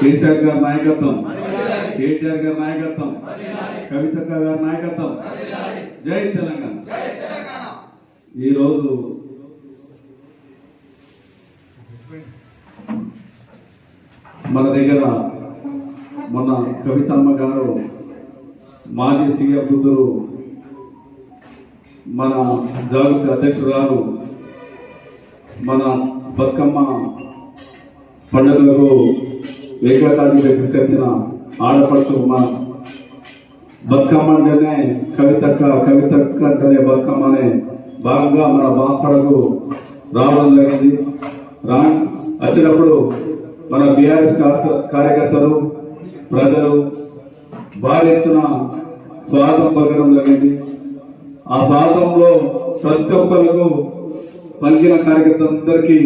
కేసీఆర్ గారి నాయకత్వం, కేటీఆర్ గారి నాయకత్వం, కవితక్క గారి నాయకత్వం. జై తెలంగాణ. ఈరోజు మన దగ్గర మొన్న కవితమ్మ గారు మాజీ సీఎం కూతురు మన జాగృతి అధ్యక్షురాలు మన బతుకమ్మ పండుగలకు ఏకతాటిగా తీసుకొచ్చిన ఆడపడుచు మా బతుకమ్మ అంటేనే కవితక్క అంటేనే బతుకమ్మ అనే భాగంగా మన బాపడకు రావడం జరిగింది. వచ్చినప్పుడు మన బీఆర్ఎస్ కార్యకర్తలు ప్రజలు భారీ ఎత్తున స్వాగతం పలకడం జరిగింది. ఆ స్వాగతంలో ప్రతి ఒక్కరికి పలికిన కార్యకర్తలందరికీ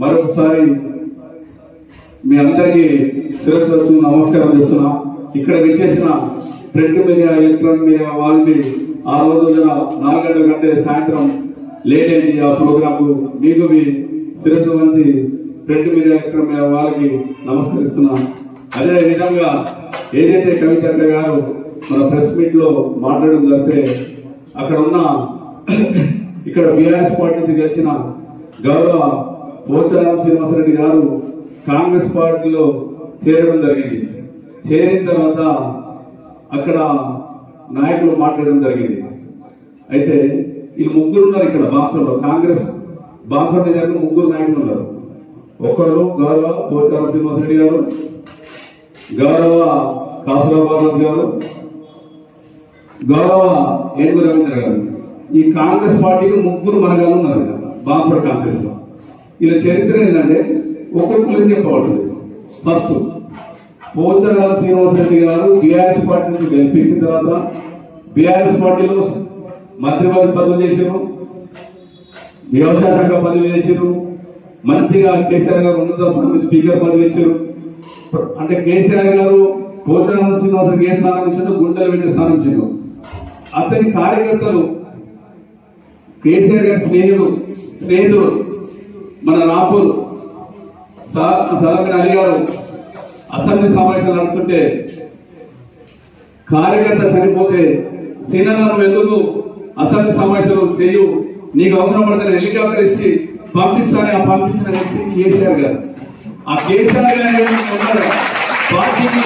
మరొకసారి మీ అందరికీ శిరస్సు నమస్కారం చేస్తున్నా. ఇక్కడ విచ్చేసిన ప్రింట్ మీడియా, ఎలక్ట్రానిక్ మీడియా వాళ్ళని ఆ రోజు 4 గంటల కంటే సాయంత్రం లేట్ అయింది ఆ ప్రోగ్రాంకు. మీకు మీ శిరస్సు మంచి ప్రింట్ మీడియా, ఎలక్ట్రానిక్ మీడియా వాళ్ళకి నమస్కరిస్తున్నా. అదే విధంగా ఏదైతే కవితక్క గారు మన ప్రెస్ మీట్ లో మాట్లాడడం జరిగితే అక్కడ ఉన్న ఇక్కడ బీఆర్ఎస్ పార్టీ నుంచి గెలిచిన గౌరవ పోచారం శ్రీనివాసరెడ్డి గారు కాంగ్రెస్ పార్టీలో చేరడం జరిగింది. చేరిన తర్వాత అక్కడ నాయకులు మాట్లాడడం జరిగింది. అయితే వీళ్ళు ముగ్గురు ఉన్నారు ఇక్కడ బాన్సోలో. కాంగ్రెస్ బాన్సో దగ్గర 3 నాయకులు ఉన్నారు. ఒకరు గౌరవ పోచారం శ్రీనివాసరెడ్డి గారు, గౌరవ కాసురాబాద్ గారు, గౌరవ ఏనుగు రవీంద్ర గారు. ఈ కాంగ్రెస్ పార్టీకి 3 మనగాళ్ళు ఉన్నారు బాన్సో కాన్ఫరెన్స్ లో. ఇలా చరిత్ర ఏంటంటే ఒక్కొక్క కలిసి చెప్పబడుతుంది. ఫస్ట్ పోచారం శ్రీనివాసరెడ్డి గారు బీఆర్ఎస్ పార్టీ నుంచి గెలిపించిన తర్వాత బీఆర్ఎస్ పార్టీలో మంత్రి పదవి చేశారు, వ్యవసాయ శాఖ పదవి చేశారు, మంచిగా కేసీఆర్ గారు ఉన్నత స్థానం స్పీకర్ పదవి ఇచ్చారు. అంటే కేసీఆర్ గారు పోచారం శ్రీనివాసరెడ్డి ఏ స్థానం ఇచ్చారో గుండెలు పెట్టే స్థానం ఇచ్చారు. అతని కార్యకర్తలు కేసీఆర్ గారి స్నేహితుడు మన రాపూర్ సలమన్ అలీ గారు అసెంబ్లీ సమావేశాలు నడుస్తుంటే కార్యకర్త చనిపోతే సీనన్నను ఎందుకు అసెంబ్లీ సమావేశాలు చేయు, నీకు అవసరం పడితే హెలికాప్టర్ ఇచ్చి పంపిస్తానని ఆ పంపించిన వ్యక్తి కేసీఆర్ గారు. ఆ కేసీఆర్ గారు పార్టీకి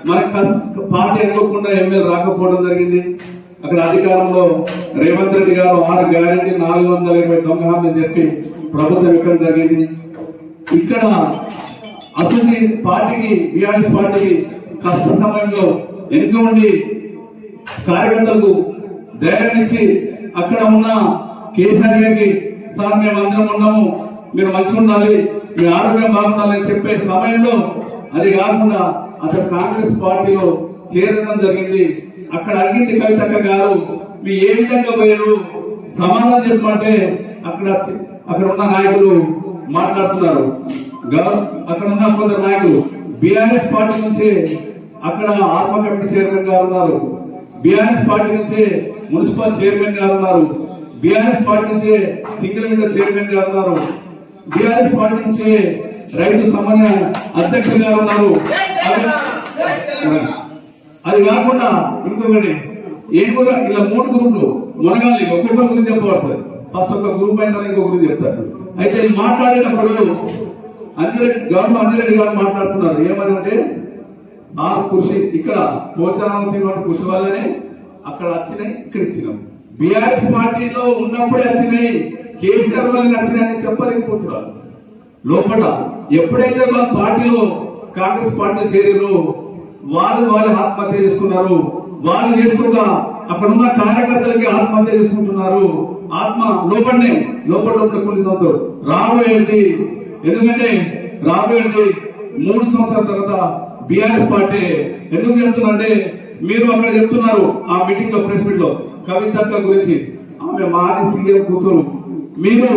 మన పార్టీ అనుకోకుండా ఎమ్మెల్యే రాకపోవడం జరిగింది. అక్కడ అధికారంలో రేవంత్ రెడ్డి గారు 6 గ్యారెంటీ 420 దొంగ హామీలు చెప్పి ప్రభుత్వం ఇవ్వడం జరిగింది. ఇక్కడ అసలు పార్టీకి బీఆర్ఎస్ పార్టీకి కష్ట సమయంలో వెనుక ఉండి కార్యకర్తలకు ధైర్యం ఇచ్చి అక్కడ ఉన్న కేసీఆర్ గారికి సార్ మేము అందరం ఉన్నాము, మీరు మంచిగా ఉండాలి, మీ ఆరోగ్యం బాగుండాలని చెప్పే సమయంలో అది కాకుండా అసలు కాంగ్రెస్ పార్టీలో చేరడం జరిగింది. అక్కడ అడిగింది కవితక్క గారు, మీ ఏ విధంగా పోయారు సమాధానం చెప్పమంటే అక్కడ ఉన్న నాయకులు మాట్లాడుతున్నారు. అక్కడ ఉన్న కొందరు నాయకులు బీఆర్ఎస్ పార్టీ నుంచి అక్కడ ఆత్మ కమిటీ చైర్మన్ గారు ఉన్నారు, బీఆర్ఎస్ పార్టీ నుంచి మున్సిపల్ చైర్మన్ గారు ఉన్నారు, బీఆర్ఎస్ పార్టీ నుంచి సింగిల్ విండో చైర్మన్ గారు ఉన్నారు, బీఆర్ఎస్ పార్టీ నుంచి రైతు సమన్వయ అధ్యక్షులు గారు ఉన్నారు. అది కాకుండా ఇంకొకటి ఏం కూడా ఇలా 3 గ్రూపులు మునగాలి ఒక్కొక్క గురించి చెప్పబడుతుంది. ఫస్ట్ ఒక గ్రూప్ అయినా ఇంకో గురించి చెప్తారు. అయితే మాట్లాడేటప్పుడు గవర్నర్ అంజిరెడ్డి గారు మాట్లాడుతున్నారు. ఏమనంటే సార్ కృషి ఇక్కడ పోచారం శ్రీనివాస కృషి వల్లనే అక్కడ వచ్చినాయి, ఇక్కడ ఇచ్చినాం. బీఆర్ఎస్ పార్టీలో ఉన్నప్పుడే వచ్చినాయి, కేసీఆర్ వల్ల వచ్చినాయని చెప్పలేకపోతున్నారు. లోపల ఎప్పుడైతే వాళ్ళ పార్టీలో కాంగ్రెస్ పార్టీ చేరారో వాళ్ళు ఆత్మహత్య చేసుకున్నారు. వాళ్ళు చేసుకుంటా అక్కడ ఉన్న కార్యకర్తలకి ఆత్మహత్య చేసుకుంటున్నారు. ఆత్మ లోపల కొన్ని సంవత్సరాలు రాబోయేది. ఎందుకంటే రాబోయేది 3 సంవత్సరాల తర్వాత బీఆర్ఎస్ పార్టీ. ఎందుకు చెప్తున్నా మీరు అక్కడ చెప్తున్నారు ఆ మీటింగ్ లో, ప్రెస్ మీట్ లో కవితక్క గురించి, ఆమె మాజీ సీఎం కూతురు. మీరు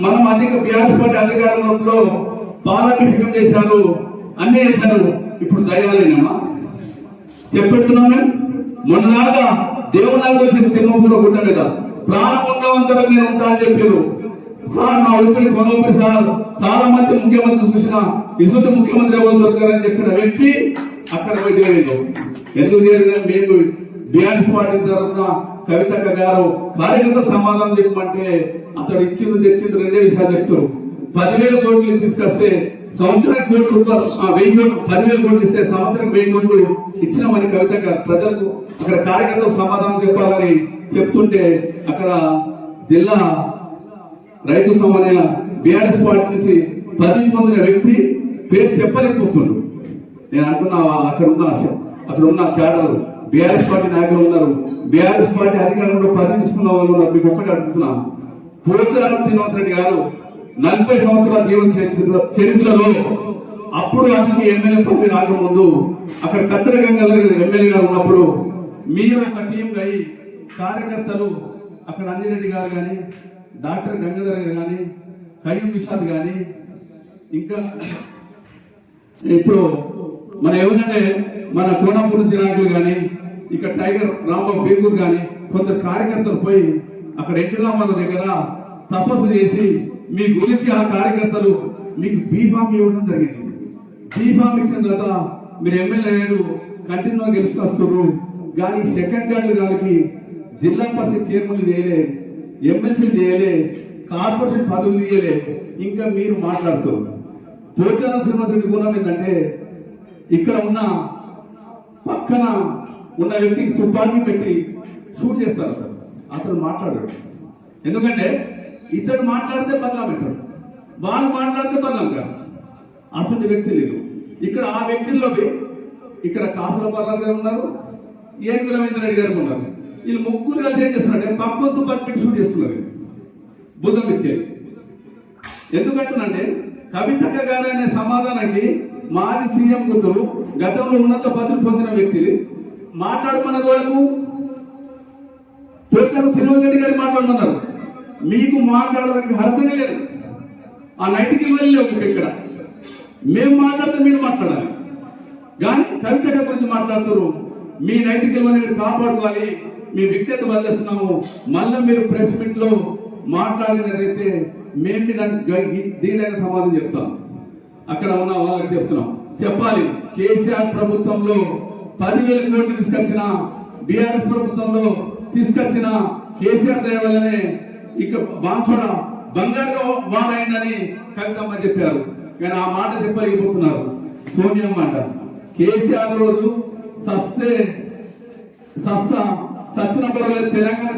మనం బీఆర్ఎస్ పార్టీ అధికారంలో పాలాభిషేకం చేశారు, అన్ని చేశారు. ఇప్పుడు దయ్యాలేనమ్మా చెప్పెడుతున్నాను. మొన్నలాగా దేవుళ్ళకి వచ్చింది తిమ్మపూర గుడ్డ మీద ప్రాణం ఉన్నవంతరం నేను ఉంటా అని చెప్పారు. సార్ నా ఊపిరి కొనూపిరి సార్, చాలా మంది ముఖ్యమంత్రి చూసిన ఇసుటి ముఖ్యమంత్రి ఎవరు దొరకారని చెప్పిన వ్యక్తి అక్కడ పోయి చేరిండు. ఎందుకు చేరిందని మేము బీఆర్ఎస్ పార్టీ తరఫున కవితక్క గారు కార్యకర్త సమాధానం చెప్పమంటే అతడు ఇచ్చింది తెచ్చింది రెండే విషయాలు చెప్తారు. 10,000 కోట్లు తీసుకొస్తే సంవత్సరానికి 1 కోటి రూపాయలు, 10,000 కోట్లు ఇస్తే సంవత్సరం 1000 కోట్లు ఇచ్చినామని కవితక్క ప్రజలకు అక్కడ కార్యకర్తలు సమాధానం చెప్పాలని చెప్తుంటే అక్కడ జిల్లా రైతు సమన్వయ బీఆర్ఎస్ పార్టీ నుంచి పదవి పొందిన వ్యక్తి పేరు చెప్పలేకపోతున్నాడు. నేను అంటున్నా అక్కడ ఉన్న క్యాడర్ బీఆర్ఎస్ పార్టీ నాయకులు ఉన్నారు, బీఆర్ఎస్ పార్టీ అధికారంలో పదవి తీసుకున్న వాళ్ళు ఉన్నారు. మీకు ఒక్కటి అడుగుతున్నా, పోచారం శ్రీనివాసరెడ్డి గారు 40 సంవత్సరాల జీవన చరిత్రలో అప్పుడు అతనికి ఎమ్మెల్యే పదవి రాకముందు అక్కడ కత్తెర గంగాధర్ ఎమ్మెల్యేగా ఉన్నప్పుడు మీరు ఒక టీం అయి కార్యకర్తలు అక్కడ అంజిరెడ్డి గారు కానీ, డాక్టర్ గంగాధర్ గారు కానీ, కయ్యం విశాల్ కానీ, ఇంకా ఇప్పుడు మన ఎవరంటే మన కోనపూర్ నాయకులు కానీ, ఇక్కడ టైగర్ రాంబాబు బేగూర్ కానీ కొందరు కార్యకర్తలు పోయి అక్కడ ఎన్టీరామాల దగ్గర తపస్సు చేసి మీ గురించి ఆ కార్యకర్తలు మీకు బీఫామ్ ఇవ్వడం జరిగింది. బీఫామ్ ఇచ్చిన తర్వాత మీరు ఎమ్మెల్యే లేదు, కంటిన్యూగా గెలుచుకొస్తారు, కానీ సెకండ్ గార్డు గారికి జిల్లా పరిషత్ చైర్మన్ చేయలే, ఎమ్మెల్సీ చేయలే, కార్పొరేషన్ పదవులు ఇయ్యలే, ఇంకా మీరు మాట్లాడుతారు. పోచారం శ్రీనివాసరెడ్డి గుణం ఏంటంటే ఇక్కడ ఉన్న పక్కన ఉన్న వ్యక్తికి తుపాకీ పెట్టి షూట్ చేస్తారు సార్. అతను మాట్లాడాడు, ఎందుకంటే ఇతడు మాట్లాడితే బదలాం వేస్తాడు, వాళ్ళు మాట్లాడితే బదలాం కాదు. అసలు వ్యక్తి లేదు ఇక్కడ. ఆ వ్యక్తుల్లోకి ఇక్కడ కాసుల పర్వాలు గారు ఉన్నారు, ఏనుగుల రవీంద్ర రెడ్డి గారు ఉన్నారు. వీళ్ళు ముగ్గురు కలిసి ఏం చేస్తున్నారంటే పక్కన తుపాకీ పెట్టి షూట్ చేస్తున్నారు బుధం వ్యక్తి. ఎందుకంటున్నంటే కవితక్క గారు అనే సమాధానానికి మాజీ సీఎం కూతురు గతంలో ఉన్నత పదవి పొందిన వ్యక్తి మాట్లాడమన్నది వాళ్ళకు పోచారం శ్రీనివాసరెడ్డి గారు మాట్లాడమన్నారు. మీకు మాట్లాడడానికి అర్థమే లేదు, ఆ నైతిక విలువలు లేవు ఇక్కడ. మేము మాట్లాడితే మీరు మాట్లాడాలి, కానీ కవితక్క గురించి మాట్లాడుతున్నారు. మీ నైతిక విలువని మీరు కాపాడుకోవాలి, మీ వ్యక్తిగత వదిలేస్తున్నాము. మళ్ళీ మీరు ప్రెస్ మీట్ లో మాట్లాడినట్లయితే మేము దీనైన సమాధానం చెప్తాం. అక్కడ ఉన్న వాళ్ళకి చెప్తున్నాం, చెప్పాలి. కేసీఆర్ ప్రభుత్వంలో 10,000 కోట్లు తీసుకొచ్చిన, బీఆర్ఎస్ ప్రభుత్వంలో తీసుకొచ్చిన కేసీఆర్ దయ వల్లనే ఇక బాన్సోడ బంగారు వాడైందని కవితమ్మ చెప్పారు. కానీ ఆ మాట చెప్పలేకపోతున్నారు. సోనియా మాట కేసీఆర్ రోజు సచ్చిన పర్వాలేదు తెలంగాణ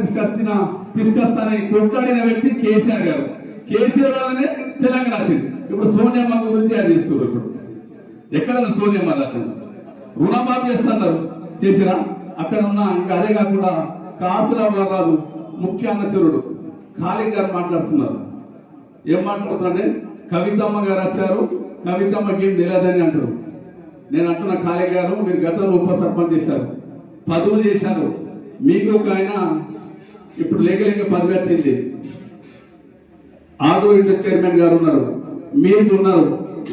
తీసుకొస్తానని కొట్లాడిన వ్యక్తి కేసీఆర్ గారు. కేసీఆర్ వల్లనే తెలంగాణ వచ్చింది. ఇప్పుడు సోనియమ్మ గురించి అది ఇస్తున్నారు. ఇప్పుడు ఎక్కడ సోనియమ్మ రుణమాఫీ చేస్తున్నారు, చేసిరా? అక్కడ ఉన్న ఇంకా అదే కాకుండా కాసుల వారాలు ముఖ్య అనుచరుడు ఖాళీ గారు మాట్లాడుతున్నారు. ఏం మాట్లాడుతున్నారంటే కవితమ్మ గారు వచ్చారు, కవితమ్మకి ఏం తెలియదని అంటారు. నేను అంటున్న ఖాళీ గారు, మీరు గతంలో ఉప సర్పంచ్ చేశారు, పదవులు చేశారు, మీకు ఒక ఆయన ఇప్పుడు లేక పదవి వచ్చింది. ఆగ్రో ఇండస్ట్రీ చైర్మన్ గారు ఉన్నారు, మీరు ఉన్నారు.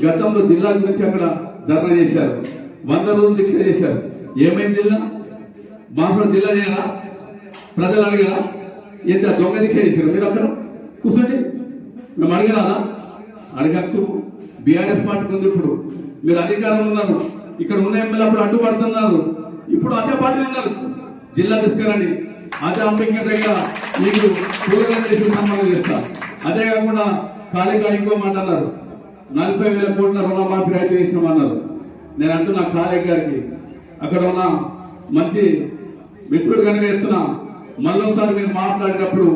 గతంలో జిల్లా గురించి అక్కడ ధర్నా చేశారు, 100 రోజులు దీక్ష చేశారు. ఏమైంది జిల్లా? బాన్సోడ జిల్లా చేయాలా? ప్రజలు అడిగారా? ఎంత దొంగ దీక్ష చేశారు మీరు? అక్కడ కూర్చోండి, మేము అడగరాదా? అడగచ్చు. బీఆర్ఎస్ పార్టీ ఉంది, ఇప్పుడు మీరు అధికారంలో ఉన్నారు, ఇక్కడ ఉన్న ఎమ్మెల్యే అప్పుడు అడ్డుపడుతున్నారు, ఇప్పుడు అదే పార్టీలు ఉన్నారు. జిల్లా తీసుకురండి, అదే అంబేద్కర్ దగ్గర మీకు కూరగాయలు చేసి సన్మానం చేస్తా. అదే కాకుండా ఖాళీగా ఇంకో మాట అన్నారు, 40,000 కోట్ల రుణమాఫీ రైతు చేసినామన్నారు. నేను అంటున్నా ఖాళీ గారికి, అక్కడ ఉన్న మంచి మిత్రుడు కనుక చెప్తున్నా, మళ్ళొకసారి మీరు మాట్లాడేటప్పుడు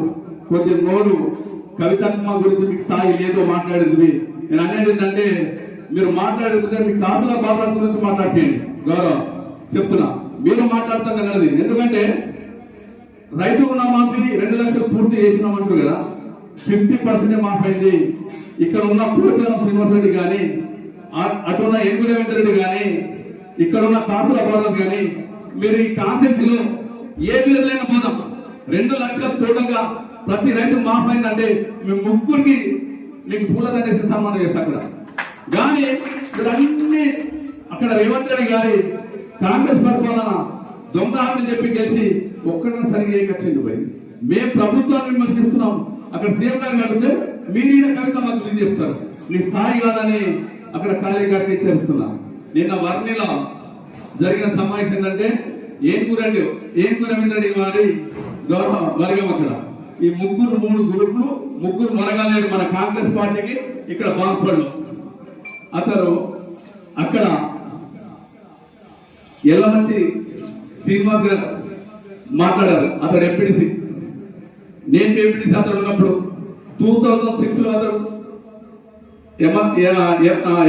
కొంచెం నోరు కవితమ్మ గురించి మీకు స్థాయి లేదో మాట్లాడేది. నేను అనేది ఏంటంటే మీరు మాట్లాడేది మీ కాసుల బాబా గురించి మాట్లాడిపోయింది. గౌరవం చెప్తున్నా, మీరు మాట్లాడుతుంది అన్నది. ఎందుకంటే రైతు రుణమాఫీ 2 లక్షలు పూర్తి చేసినామంటారు కదా, 50% మాఫ్ అయింది. ఇక్కడ ఉన్న పోచారం శ్రీనివాసరెడ్డి కానీ, అటున్న ఏనుగు రవీంద్ర రెడ్డి కానీ, ఇక్కడ ఉన్న కాసుల బాబు కానీ, మీరు ఈ కాన్సెన్సీలో ఏ విధంగా పోదాం 2 లక్షల టోటల్గా ప్రతి రైతు మాఫ్ అయిందంటే మేము ముగ్గురికి మీకు పూలదండేసి సన్మానం చేస్తాం అక్కడ. కానీ అన్ని అక్కడ రేవంత్ రెడ్డి గారి కాంగ్రెస్ పరిపాలన దొంగ హామీలు చెప్పి గెలిచి ఒక్కడైనా సరిగ్గా ఏకొచ్చింది పోయి. మేము ప్రభుత్వాన్ని విమర్శిస్తున్నాం. అక్కడ సీఎం గారిని అడిగితే మీరు ఈయన కవితమ్మ గురించి చెప్తారు. నీ స్థాయి కాదని అక్కడ కార్యకర్త చేస్తున్నా. నిన్న వర్ణిలో జరిగిన సమావేశం ఏంటంటే ఏం కూర ఏంటండి వారి గౌరవ వర్గం అక్కడ ఈ మూడు గ్రూపులు ముగ్గురు మొనగాలేరు మన కాంగ్రెస్ పార్టీకి ఇక్కడ బాన్స్వాడలో అతను అక్కడ ఎలా మంచి శ్రీనివాస్ గారు మాట్లాడారు. అతడు ఎంపీడీసీ, నేను ఎంపీడీసీ అతడు ఉన్నప్పుడు 2006లో అతడు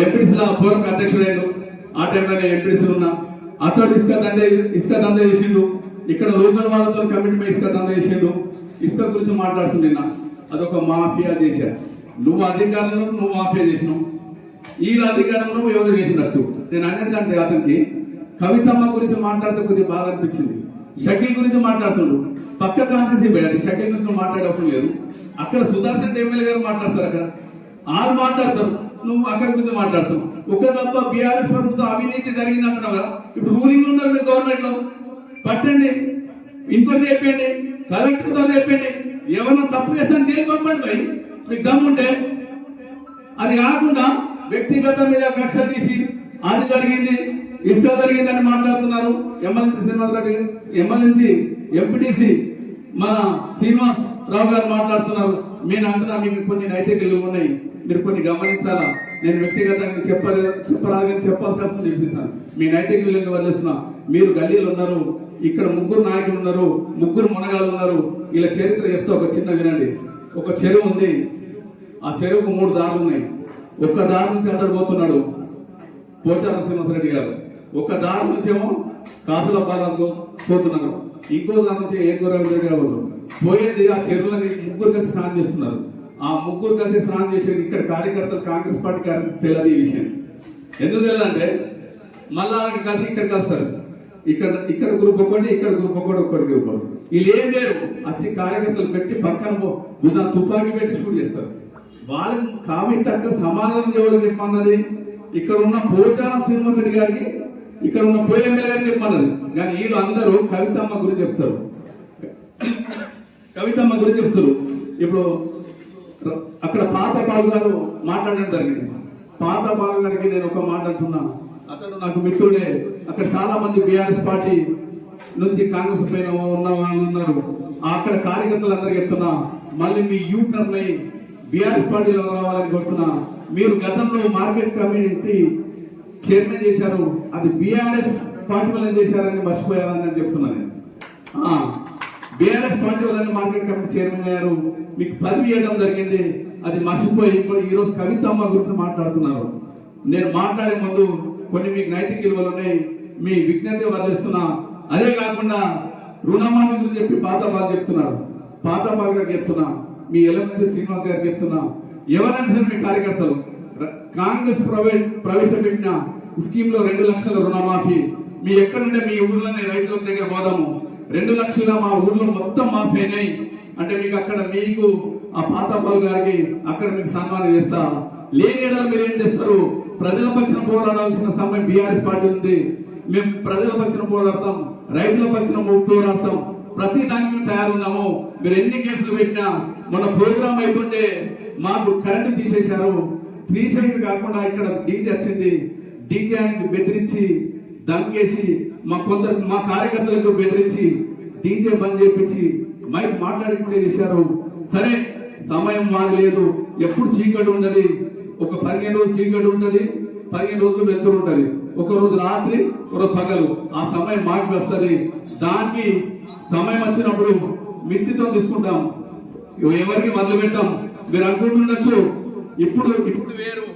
ఎంపీడీసీలో పూర్వక అధ్యక్షుడైండు. ఆ టైంలో నేను ఎంపీడీసీలు ఉన్నా. అతడు ఇసుక దందా చేసిండు. ఇక్కడ లోకల్ వాళ్ళతో కమిటీ ఇసుక దందా చేసిండు. ఇసుక గురించి మాట్లాడుతుంది. అదొక మాఫియా చేశారు. నువ్వు అధికారంలో నువ్వు మాఫియా చేసినావు, ఈ అధికారంలో నువ్వు ఎవరు చేసినట్టు. నేను అనేది అతనికి కవితమ్మ గురించి మాట్లాడితే కొద్దిగా బాగా అనిపించింది. షకీల్ గురించి మాట్లాడుతుండు, పక్క కాన్సెన్సీ పోయాడు. షకీల్ గురించి మాట్లాడవసరం లేదు. అక్కడ సుదర్శన్ ఎమ్మెల్యే గారు మాట్లాడతారు, అక్కడ వాళ్ళు మాట్లాడతారు, నువ్వు అక్కడ గురించి మాట్లాడుతావు. ఒక తప్ప బీఆర్ఎస్ ప్రభుత్వం అవినీతి జరిగింది అంటున్నావు కదా. ఇప్పుడు రూలింగ్ ఉన్నారు మీరు గవర్నమెంట్ లో, పట్టండి, ఇంకోటి చెప్పండి, కలెక్టర్ తో చెప్పండి, ఎవరైనా తప్పు చేస్తాను జైలు పంపండి భయ్, మీకు దమ్ముంటే. అది కాకుండా వ్యక్తిగత మీద కక్ష తీసి అది జరిగింది ఇష్ట జరిగిందని మాట్లాడుతున్నారు. MLA Srinivas Reddy, MLA MPTC మన శ్రీనివాస్ రావు గారు మాట్లాడుతున్నారు. నేను అంటున్నా మీకు కొన్ని నైతిక విలువలు ఉన్నాయి, మీరు కొన్ని గమనించాలా. నేను వ్యక్తిగతంగా చెప్పరాదని చెప్పాల్సి వస్తుంది చూపిస్తాను. మీ నైతిక విలువలు వదిలేస్తున్నా. మీరు గల్లీలు ఉన్నారు, ఇక్కడ ముగ్గురు నాయకులు ఉన్నారు, ముగ్గురు మునగాలు ఉన్నారు. ఇలా చరిత్ర చెప్తే ఒక చిన్న వినండి. ఒక చెరువు ఉంది, ఆ చెరువుకు 3 దారులు ఉన్నాయి. ఒక్క దారి నుంచి అతడు పోతున్నాడు పోచారం శ్రీనివాసరెడ్డి గారు, ఒక దారి నుంచేమో కాసుల పాలకు పోతున్నారు, ఇంకో దాని నుంచి ఏ గౌరవం గారు పోయేది. ఆ చెరువులని ముగ్గురు కలిసి స్నానం చేస్తున్నారు. ఆ ముగ్గురు కలిసి స్నానం చేసేది ఇక్కడ కార్యకర్తలు, కాంగ్రెస్ పార్టీ కార్యకర్తలు తెలియదు ఈ విషయం. ఎందుకు తెలియదంటే మళ్ళా కలిసి ఇక్కడికి వస్తారు. ఇక్కడ గ్రూప్ ఒకటి, ఇక్కడ గ్రూప్ ఒకటి, ఒక్కటి గ్రూప్ ఒకటి. వీళ్ళు ఏం లేరు, వచ్చి కార్యకర్తలు పెట్టి పక్కన తుపాకీ పెట్టి షూట్ చేస్తారు. వాళ్ళకి కాబట్టి అక్కడ సమాధానం ఎవరికి చెప్పన్నది, ఇక్కడ ఉన్న పోచారం శ్రీనివాస్ రెడ్డి గారికి, ఇక్కడ ఉన్న ఎమ్మెల్యే గారికి చెప్పన్నది. కానీ వీళ్ళు అందరూ కవితమ్మ గురించి చెప్తారు, కవితమ్మ గురించి చెప్తారు. ఇప్పుడు అక్కడ పాత బాలు గారు మాట్లాడడం జరిగింది. పాత బాలు గారికి నేను ఒక మాట అంటున్నా, అతడు నాకు మిత్రుడే. అక్కడ చాలా మంది బీఆర్ఎస్ పార్టీ నుంచి కాంగ్రెస్ పైన ఉన్న వాళ్ళు ఉన్నారు. అక్కడ కార్యకర్తలు అందరికీ చెప్తున్నా, మళ్ళీ మీ యూటర్న్ అయి బీఆర్ఎస్ పార్టీలో రావాలని కోరుతున్నా. మీరు గతంలో మార్కెట్ కమిటీ చైర్మన్ చేశారు, అది బీఆర్ఎస్ పార్టీ వల్ల చేశారని మర్చిపోయారని నేను చెప్తున్నాను. బీఆర్ఎస్ పార్టీ వల్ల మార్కెట్ కమిటీ చైర్మన్ అయ్యారు, మీకు పదవి ఇవ్వడం జరిగింది, అది మర్చిపోయి ఈరోజు కవితమ్మ గురించి మాట్లాడుతున్నారు. నేను మాట్లాడే ముందు కొన్ని మీకు నైతిక విలువలు ఉన్నాయి, మీ విజ్ఞత వర్ధిస్తున్నా. అదే కాకుండా రుణమాఫీ గురించి చెప్పి పాత బాగా చెప్తున్నారు, పాత బాగా చెప్తున్నా, మీ ఎలమెంట్స్ శ్రీనివాస్ గారికి చెప్తున్నా. ఎవరైనా సరే మీ కార్యకర్తలు కాంగ్రెస్ ప్రవేశపెట్టిన స్కీమ్ లో 2 లక్షల రుణమాఫీ, మీ ఎక్కడుంటే మీ ఊర్లోనే రైతుల దగ్గర పోదాము, 2 లక్షల మా ఊర్లో మొత్తం మాఫీ అయినాయి అంటే మీకు అక్కడ మీకు ఆ పాత బాలు గారికి అక్కడ మీకు సన్మానం చేస్తా. లేని మీరు ఏం చేస్తారు? ప్రజల పక్షాన పోరాడాల్సిన సమయం బీఆర్ఎస్ పార్టీ ఉంది. మేము ప్రజల పక్షాన పోరాడతాం, రైతుల పక్షాన పోరాడతాం, ప్రతి దానికి తయారున్నాము. మీరు ఎన్ని కేసులు పెట్టినా, మన ప్రోగ్రామ్ అయిపోతే మాకు కరెంటు తీసేశారు, తీసేయడం కాకుండా ఇక్కడ డీజే వచ్చింది, డీజేకి బెదిరించి దంకేసి మా కార్యకర్తలకు బెదిరించి డీజే బంద్ చేపించి మైక్ మాట్లాడుకుంటే చేశారు. సరే సమయం మారలేదు, ఎప్పుడు చీకటి ఉండదు, ఒక 15 రోజులు చీకటి ఉంటుంది, 15 రోజులు వెళ్తూ ఉంటుంది, ఒక రోజు రాత్రి ఒక రోజు పగలు, ఆ సమయం మాకు వస్తుంది. దానికి సమయం వచ్చినప్పుడు మిత్తితో తీసుకుంటాం, ఎవరికి మొదలు పెట్టాం. మీరు అనుకుంటుండొచ్చు ఇప్పుడు వేరు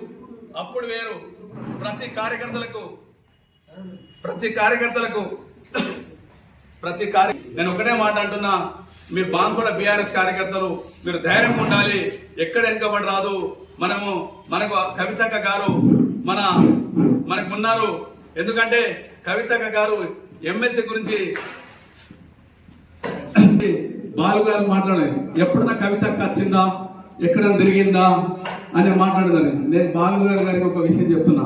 అప్పుడు వేరు. ప్రతి కార్యకర్తలకు నేను ఒకటే మాట అంటున్నా, మీరు బాన్స్వాడ బీఆర్ఎస్ కార్యకర్తలు మీరు ధైర్యంగా ఉండాలి, ఎక్కడ వెనుకబడి రాదు. మనకు కవితక్క గారు మనకు ఉన్నారు. ఎందుకంటే కవితక్క గారు ఎమ్మెల్సీ గురించి బాలు గారు మాట్లాడారు, ఎప్పుడన్నా కవితక్క వచ్చిందా, ఎక్కడన్నా తిరిగిందా అని మాట్లాడదారు. నేను బాలు గారికి ఒక విషయం చెప్తున్నా.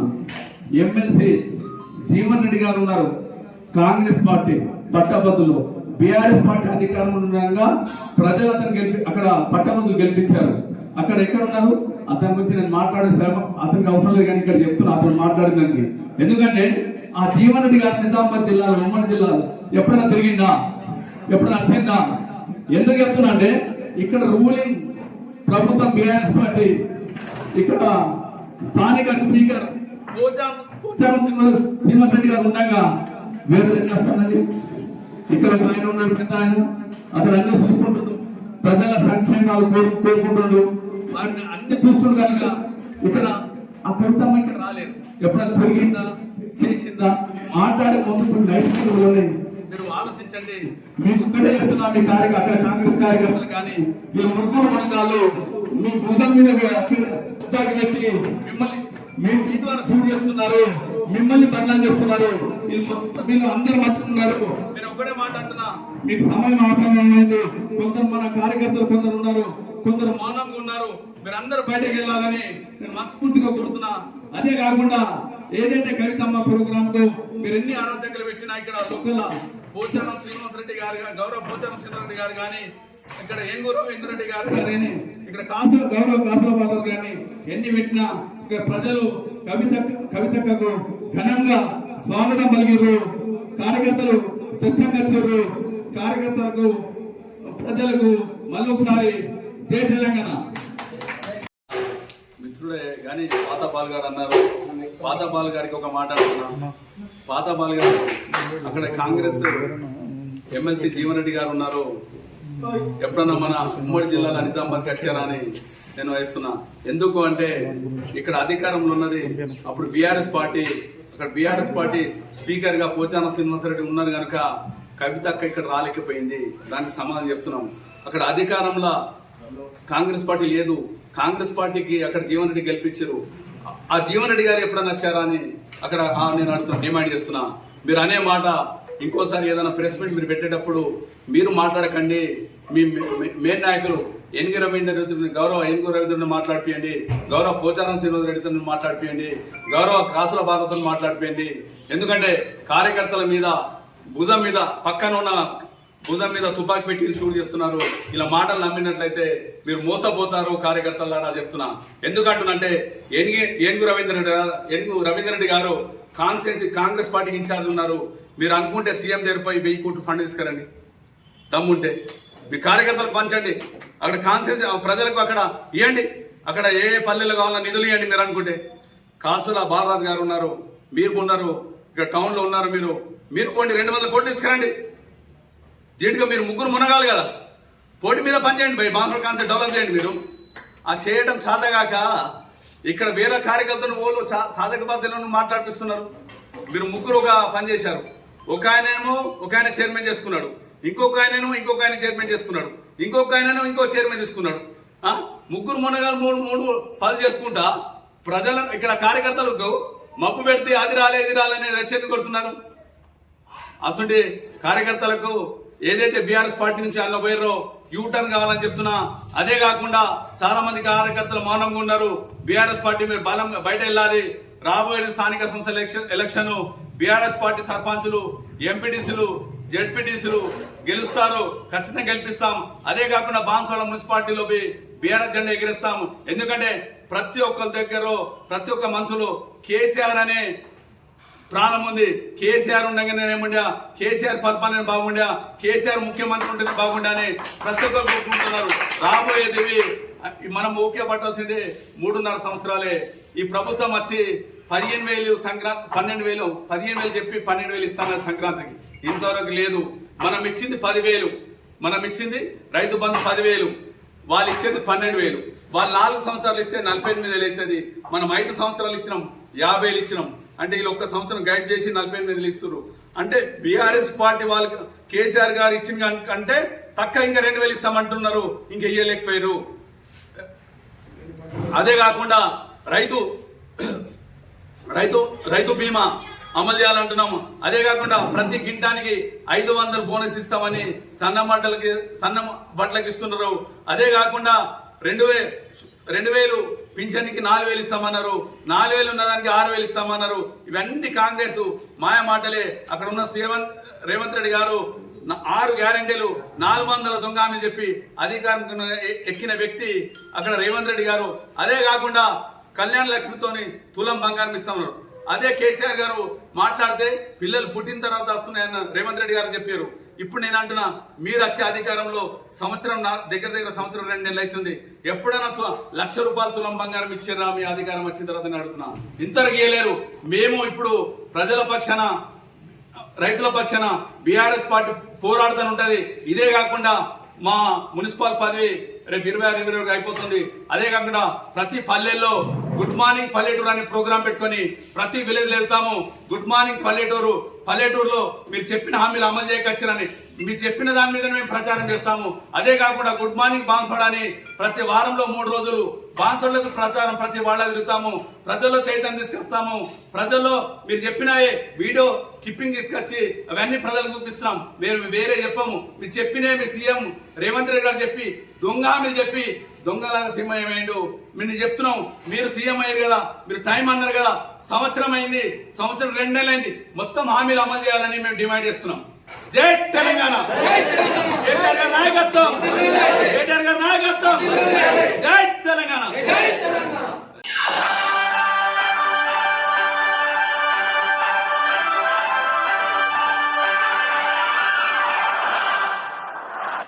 ఎమ్మెల్సీ జీవన్ రెడ్డి గారు ఉన్నారు, కాంగ్రెస్ పార్టీ పట్టభద్రులు, బీఆర్ఎస్ పార్టీ అధికారంలో ఉండగా ప్రజలు అతను అక్కడ పట్టభద్రులు గెలిపించారు. అక్కడ ఎక్కడ ఉన్నారు? అతని గురించి నేను మాట్లాడే శ్రమ అతనికి అవసరం లేదు, కానీ ఇక్కడ చెప్తున్నా అతను మాట్లాడేదానికి. ఎందుకంటే ఆ జీవన్ రెడ్డి గారు నిజామాబాద్ జిల్లాలో, ఉమ్మడి జిల్లాలో ఎప్పుడైనా తిరిగిందా? ఎప్పుడైనా వచ్చిందా? ఎందుకు చెప్తున్నా అంటే ఇక్కడ రూలింగ్ ప్రభుత్వం బీఆర్ఎస్ పార్టీ, ఇక్కడ స్థానిక స్పీకర్ పోచారం శ్రీనివాస్ రెడ్డి గారు ఉండగా వేరే ఎట్లా వస్తానండి? ఇక్కడ ఆయన ఉన్నాడు, పెద్ద ఆయన, అతను అన్ని చూసుకుంటుంది, ప్రజల సంక్షేమాలు కోరుకుంటున్నాడు, అన్ని చూస్తుంది కనుక ఇక్కడ ఆ ప్రభుత్వం ఇక్కడ రాలేదు. ఎప్పుడైనా తిరిగిందా, చేసిందా? మాట్లాడే ముందు నైతికలు మీరు ఆలోచించండి. మీకు ఒక్కటే చెప్తున్నా, మీ అక్కడ కాంగ్రెస్ కార్యకర్తలు కానీ ఈ ముగ్గురు మండలాలు మీ భుజం మీద తుపాకి పెట్టి మిమ్మల్ని మీ ద్వారా షూట్ చేస్తున్నారు, మిమ్మల్ని బదనాం చేస్తున్నారు, మీరు అందరూ మర్చుకున్నారు. నేను ఒక్కడే మాట అంటున్నా, మీకు సమయం అవసరం ఏమైంది? కొందరు మన కార్యకర్తలు కొందరు ఉన్నారు, కొందరు మానవంగా ఉన్నారు, మీరు అందరూ బయటకు వెళ్ళాలని నేను మనస్ఫూర్తిగా కోరుతున్నా. అదే కాకుండా ఏదైతే కవితమ్మ ప్రోగ్రామ్ కు మీరు ఎన్ని అరాచకలు పెట్టినా ఇక్కడ లోకల్ పోచారం శ్రీనివాస్ రెడ్డి గారు, గౌరవ పోచారం శ్రీనివాస్ గారు కానీ, ఇక్కడ ఏనుగురు ఇంద్రెడ్డి గారు కానీ, ఇక్కడ గౌరవ కాసులబాబు కానీ ఎన్ని పెట్టినా ఇక్కడ ప్రజలు కవితకు ఘనంగా స్వాగతం పలికిరు. కార్యకర్తలు స్వచ్ఛంగా వచ్చారు. కార్యకర్తలకు ప్రజలకు మళ్ళీ ఒకసారి జై తెలంగాణ. మిత్రుడే కానీ పాత బాల్ గారు అన్నారు. పాత బాల్ గారికి ఒక మాట అంటున్నా. పాత బాల్ గారు అక్కడ కాంగ్రెస్ ఎమ్మెల్సీ జీవన్ రెడ్డి గారు ఉన్నారు. ఎప్పుడన్నా మన ఉమ్మడి జిల్లాలో నిజామాబాద్కి వచ్చారా అని నేను వేస్తున్నా. ఎందుకు అంటే ఇక్కడ అధికారంలో ఉన్నది అప్పుడు బీఆర్ఎస్ పార్టీ. అక్కడ బీఆర్ఎస్ పార్టీ స్పీకర్ గా పోచారం శ్రీనివాసరెడ్డి ఉన్నారు కనుక కవితక్క ఇక్కడ రాలేకపోయింది. దానికి సమాధానం చెప్తున్నాం. అక్కడ అధికారంలో కాంగ్రెస్ పార్టీ లేదు. కాంగ్రెస్ పార్టీకి అక్కడ జీవన్ రెడ్డి గెలిపించారు. ఆ జీవన్ రెడ్డి గారు ఎప్పుడన్నా వచ్చారా అని అక్కడ నేను అడుగుతున్నా, డిమాండ్ చేస్తున్నా. మీరు అనే మాట ఇంకోసారి ఏదైనా ప్రెస్ మీట్ మీరు పెట్టేటప్పుడు మీరు మాట్లాడకండి. మీ మెయిన్ నాయకులు ఎన్గి రవీందర్ రెడ్డి, గౌరవ ఎన్గి రవీంద్రని మాట్లాడిపియండి, గౌరవ పోచారం శ్రీనివాస్ రెడ్డితో మాట్లాడిపియండి, గౌరవ కాసుల భారతతో మాట్లాడిపియండి. ఎందుకంటే కార్యకర్తల మీద భుజం మీద పక్కన ఉన్న భుజం మీద తుపాకీ పెట్టి షూట్ చేస్తున్నారు. ఇలా మాటలు నమ్మినట్లయితే మీరు మోసపోతారు కార్యకర్తలారా చెప్తున్నా. ఎందుకంటున్నంటే ఏనుగు రవీందర్ రెడ్డి గారు కాంగ్రెస్ పార్టీకి ఇన్ఛార్జ్ ఉన్నారు. మీరు అనుకుంటే సీఎం దగ్గరపై 1000 కోట్లు ఫండ్ తీసుకురండి, దమ్ముంటే మీ కార్యకర్తలకు పంచండి. అక్కడ కాన్స్టిట్యూన్సీ ప్రజలకు అక్కడ ఇవ్వండి. అక్కడ ఏ పల్లెలు కావాలన్నా నిధులు ఇవ్వండి. మీరు అనుకుంటే కాసుల బాలరాజు గారు ఉన్నారు, మీరు ఉన్నారు, ఇక్కడ టౌన్లో ఉన్నారు. మీరు పోండి, 200 కోట్లు తీసుకురండి. జీడిగా మీరు ముగ్గురు మునగాలి కదా, పోటీ మీద పనిచేయండి. బాంబర్ కాన్సెప్ట్ డెవలప్ చేయండి. మీరు ఆ చేయడం చాతగాక ఇక్కడ వేరే కార్యకర్తలు ఓళ్ళు సాధక బాధ్యతలను మాట్లాడిపిస్తున్నారు. మీరు ముగ్గురు ఒక పని చేశారు. ఒక ఆయన చైర్మన్ చేసుకున్నాడు, ఇంకొక ఆయన చైర్మన్ చేసుకున్నాడు, ఇంకొక ఆయన ఇంకో చైర్మన్ తీసుకున్నాడు. ముగ్గురు మునగాలు మూడు పనులు చేసుకుంటా ప్రజల ఇక్కడ కార్యకర్తలకు మబ్బు పెడితే అది రాలే ఇది రాలని రెచ్చెందుకు కొడుతున్నారు. అసలు కార్యకర్తలకు ఏదైతే బీఆర్ఎస్ పార్టీ నుంచి అన్న పోయారో యూటర్న్ కావాలని చెప్తున్నా. అదే కాకుండా చాలా మంది కార్యకర్తలు మౌనంగా ఉన్నారు. బీఆర్ఎస్ పార్టీ మీరు బలంగా బయట వెళ్ళాలి. రాబోయే స్థానిక సంస్థల ఎలక్షన్ బీఆర్ఎస్ పార్టీ సర్పంచులు, ఎంపీటీసీలు, జెడ్పీటీసీలు గెలుస్తారు, ఖచ్చితంగా గెలిపిస్తాం. అదే కాకుండా బాన్స్వాడ మున్సిపాలిటీలో బీఆర్ఎస్ జెండా ఎగిరిస్తాం. ఎందుకంటే ప్రతి ఒక్కరి దగ్గర ప్రతి ఒక్క మనుషులు కేసీఆర్ అనే ప్రాణం ఉంది. కేసీఆర్ ఉండగానే ఏముండా, కేసీఆర్ పరిపాలన బాగుండా, కేసీఆర్ ముఖ్యమంత్రి ఉంటేనే బాగుండా అని ప్రతి ఒక్కరు కోరుకుంటున్నారు. రాబోయేది మనం ఓకే పట్టాల్సిందే 3.5 సంవత్సరాలే. ఈ ప్రభుత్వం వచ్చి 15,000 సంక్రాంతి 12,000 చెప్పి 12,000 ఇస్తామని సంక్రాంతికి ఇంతవరకు లేదు. మనం ఇచ్చింది 10,000, మనం ఇచ్చింది రైతు బంధు 10,000, వాళ్ళు ఇచ్చేది 12,000. వాళ్ళు 4 సంవత్సరాలు ఇస్తే 48,000 అవుతుంది. మనం 5 సంవత్సరాలు ఇచ్చినాం, 50,000 ఇచ్చినాం. అంటే వీళ్ళు 1 సంవత్సరం గైడ్ చేసి 48,000 ఇస్తున్నారు. అంటే బీఆర్ఎస్ పార్టీ వాళ్ళకి కేసీఆర్ గారు ఇచ్చిన అంటే తక్కువ ఇంకా 2,000 ఇస్తామంటున్నారు, ఇంకా ఇయ్యలేకపోయారు. అదే కాకుండా రైతు బీమా అమలు చేయాలంటున్నాము. అదే కాకుండా ప్రతి గింటానికి 500 బోనస్ ఇస్తామని సన్న బట్టలకి ఇస్తున్నారు. అదే కాకుండా 2,000 పింఛన్కి 4,000 ఇస్తామన్నారు. 4,000 ఉన్నదానికి 6,000 ఇస్తామన్నారు. ఇవన్నీ కాంగ్రెస్ మాయ మాటలే. అక్కడ ఉన్న రేవంత్ రెడ్డి గారు 6 గ్యారెంటీలు 400 దొంగ హామీలు చెప్పి అధికారం ఎక్కిన వ్యక్తి అక్కడ రేవంత్ రెడ్డి గారు. అదే కాకుండా కళ్యాణ లక్ష్మితోని తులం బంగారం ఇస్తున్నారు. అదే కేసీఆర్ గారు మాట్లాడితే పిల్లలు పుట్టిన తర్వాత వస్తున్నాయన్న రేవంత్ రెడ్డి గారు చెప్పారు. ఇప్పుడు నేను అంటున్నా, మీరు వచ్చే అధికారంలో సంవత్సరం దగ్గర 2 నెలలు అవుతుంది. ఎప్పుడైనా ₹1,00,000 తులం బంగారం ఇచ్చారా మీ అధికారం వచ్చిన తర్వాత అని అడుగుతున్నా. ఇంతకు ఇయ్యలేరు. మేము ఇప్పుడు ప్రజల పక్షాన రైతుల పక్షాన బీఆర్ఎస్ పార్టీ పోరాడుతూనే ఉంటది. ఇదే కాకుండా మా మున్సిపల్ పదవి రేపు 26 అయిపోతుంది. అదే కాకుండా ప్రతి పల్లెల్లో గుడ్ మార్నింగ్ పల్లెటూరు అనే ప్రోగ్రాం పెట్టుకొని ప్రతి విలేజ్ వెళ్తాము. గుడ్ మార్నింగ్ పల్లెటూరు, పల్లెటూరులో మీరు చెప్పిన హామీలు అమలు చేయకొచ్చారని మీరు చెప్పిన దాని మీద మేము ప్రచారం చేస్తాము. అదే కాకుండా గుడ్ మార్నింగ్ బాన్స్వాడ అని ప్రతి వారంలో 3 రోజులు బాన్స్వాడలకు ప్రచారం ప్రతి వాళ్ళ తిరుగుతాము. ప్రజల్లో చైతన్యం తీసుకొస్తాము. ప్రజల్లో మీరు చెప్పిన వీడియో క్లిప్పింగ్ తీసుకొచ్చి అవన్నీ ప్రజలకు చూపిస్తున్నాం. మేము వేరే చెప్పము. మీరు చెప్పినే మీ సీఎం రేవంత్ రెడ్డి గారు చెప్పి దొంగ హామీలు చెప్పి దొంగలాగా సీఎం అయ్యేయండు. మీరు చెప్తున్నాం, మీరు సీఎం అయ్యారు కదా, మీరు టైం అన్నారు కదా, సంవత్సరం అయింది, సంవత్సరం 2 నెలలు అయింది, మొత్తం హామీలు అమలు చేయాలని మేము డిమాండ్ చేస్తున్నాం. జై తెలంగాణ, కేటీఆర్ గారి నాయకత్వం, కేటీఆర్ గారి నాయకత్వం, జై తెలంగాణ.